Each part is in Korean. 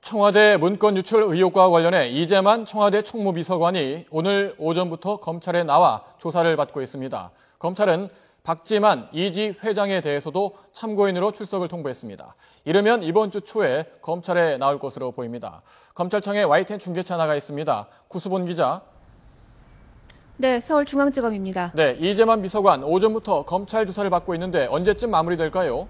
청와대 문건 유출 의혹과 관련해 이재만 청와대 총무비서관이 오늘 오전부터 검찰에 나와 조사를 받고 있습니다. 검찰은 박지만 이지 회장에 대해서도 참고인으로 출석을 통보했습니다. 이르면 이번 주 초에 검찰에 나올 것으로 보입니다. 검찰청에 YTN 중계차 나가 있습니다. 구수본 기자. 네, 서울중앙지검입니다. 네, 이재만 비서관 오전부터 검찰 조사를 받고 있는데 언제쯤 마무리될까요?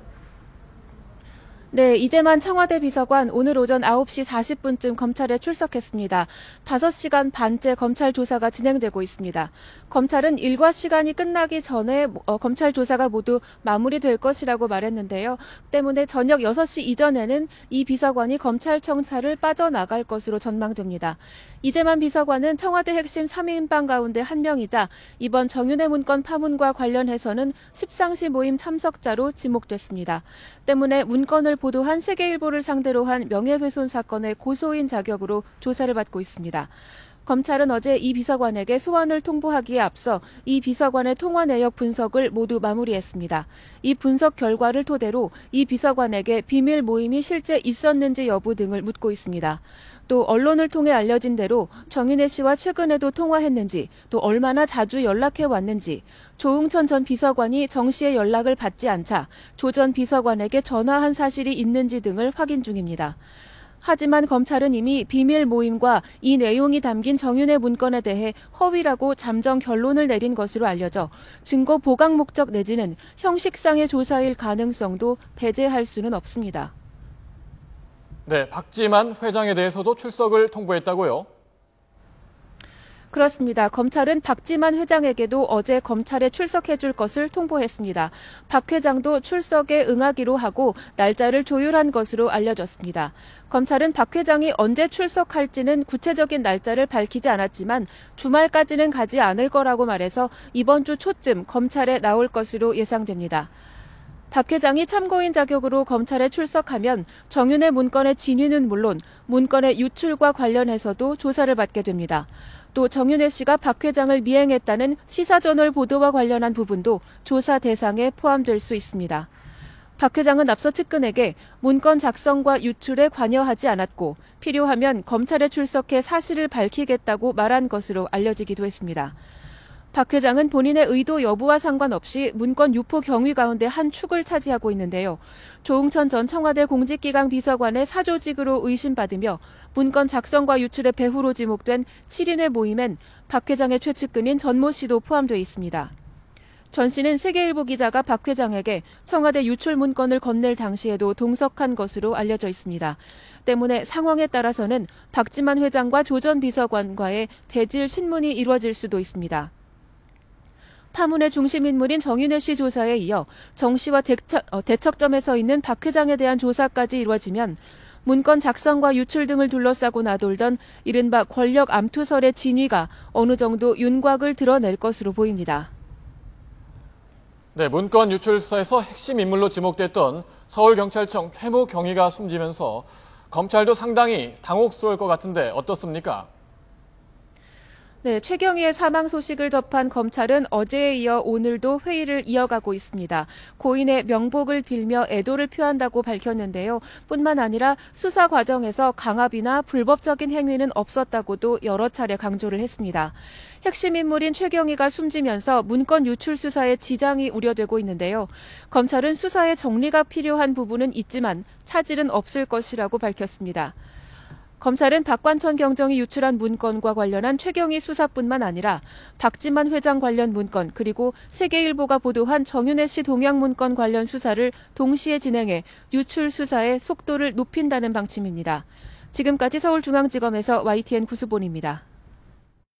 네, 이재만 청와대 비서관 오늘 오전 9시 40분쯤 검찰에 출석했습니다. 5시간 반째 검찰 조사가 진행되고 있습니다. 검찰은 일과 시간이 끝나기 전에 검찰 조사가 모두 마무리될 것이라고 말했는데요. 때문에 저녁 6시 이전에는 이 비서관이 검찰청사를 빠져나갈 것으로 전망됩니다. 이재만 비서관은 청와대 핵심 3인방 가운데 한 명이자 이번 정윤회 문건 파문과 관련해서는 십상시 모임 참석자로 지목됐습니다. 때문에 문건을 보도한 세계일보를 상대로 한 명예훼손 사건의 고소인 자격으로 조사를 받고 있습니다. 검찰은 어제 이 비서관에게 소환을 통보하기에 앞서 이 비서관의 통화 내역 분석을 모두 마무리했습니다. 이 분석 결과를 토대로 이 비서관에게 비밀 모임이 실제 있었는지 여부 등을 묻고 있습니다. 또 언론을 통해 알려진 대로 정윤회 씨와 최근에도 통화했는지, 또 얼마나 자주 연락해 왔는지, 조응천 전 비서관이 정 씨의 연락을 받지 않자 조 전 비서관에게 전화한 사실이 있는지 등을 확인 중입니다. 하지만 검찰은 이미 비밀 모임과 이 내용이 담긴 정윤회 문건에 대해 허위라고 잠정 결론을 내린 것으로 알려져 증거 보강 목적 내지는 형식상의 조사일 가능성도 배제할 수는 없습니다. 네, 박지만 회장에 대해서도 출석을 통보했다고요? 그렇습니다. 검찰은 박지만 회장에게도 어제 검찰에 출석해 줄 것을 통보했습니다. 박 회장도 출석에 응하기로 하고 날짜를 조율한 것으로 알려졌습니다. 검찰은 박 회장이 언제 출석할지는 구체적인 날짜를 밝히지 않았지만 주말까지는 가지 않을 거라고 말해서 이번 주 초쯤 검찰에 나올 것으로 예상됩니다. 박 회장이 참고인 자격으로 검찰에 출석하면 정윤회 문건의 진위는 물론 문건의 유출과 관련해서도 조사를 받게 됩니다. 또 정윤회 씨가 박 회장을 미행했다는 시사저널 보도와 관련한 부분도 조사 대상에 포함될 수 있습니다. 박 회장은 앞서 측근에게 문건 작성과 유출에 관여하지 않았고 필요하면 검찰에 출석해 사실을 밝히겠다고 말한 것으로 알려지기도 했습니다. 박 회장은 본인의 의도 여부와 상관없이 문건 유포 경위 가운데 한 축을 차지하고 있는데요. 조응천 전 청와대 공직기강 비서관의 사조직으로 의심받으며 문건 작성과 유출의 배후로 지목된 7인의 모임엔 박 회장의 최측근인 전모 씨도 포함되어 있습니다. 전 씨는 세계일보 기자가 박 회장에게 청와대 유출 문건을 건넬 당시에도 동석한 것으로 알려져 있습니다. 때문에 상황에 따라서는 박지만 회장과 조 전 비서관과의 대질 신문이 이루어질 수도 있습니다. 파문의 중심 인물인 정윤회 씨 조사에 이어 정 씨와 대척점에 서 있는 박 회장에 대한 조사까지 이루어지면 문건 작성과 유출 등을 둘러싸고 나돌던 이른바 권력 암투설의 진위가 어느 정도 윤곽을 드러낼 것으로 보입니다. 네, 문건 유출 수사에서 핵심 인물로 지목됐던 서울경찰청 최모 경위가 숨지면서 검찰도 상당히 당혹스러울 것 같은데 어떻습니까? 네, 최경희의 사망 소식을 접한 검찰은 어제에 이어 오늘도 회의를 이어가고 있습니다. 고인의 명복을 빌며 애도를 표한다고 밝혔는데요. 뿐만 아니라 수사 과정에서 강압이나 불법적인 행위는 없었다고도 여러 차례 강조를 했습니다. 핵심 인물인 최경희가 숨지면서 문건 유출 수사에 지장이 우려되고 있는데요. 검찰은 수사에 정리가 필요한 부분은 있지만 차질은 없을 것이라고 밝혔습니다. 검찰은 박관천 경정이 유출한 문건과 관련한 최경희 수사뿐만 아니라 박지만 회장 관련 문건 그리고 세계일보가 보도한 정윤회 씨 동양 문건 관련 수사를 동시에 진행해 유출 수사의 속도를 높인다는 방침입니다. 지금까지 서울중앙지검에서 YTN 구수본입니다.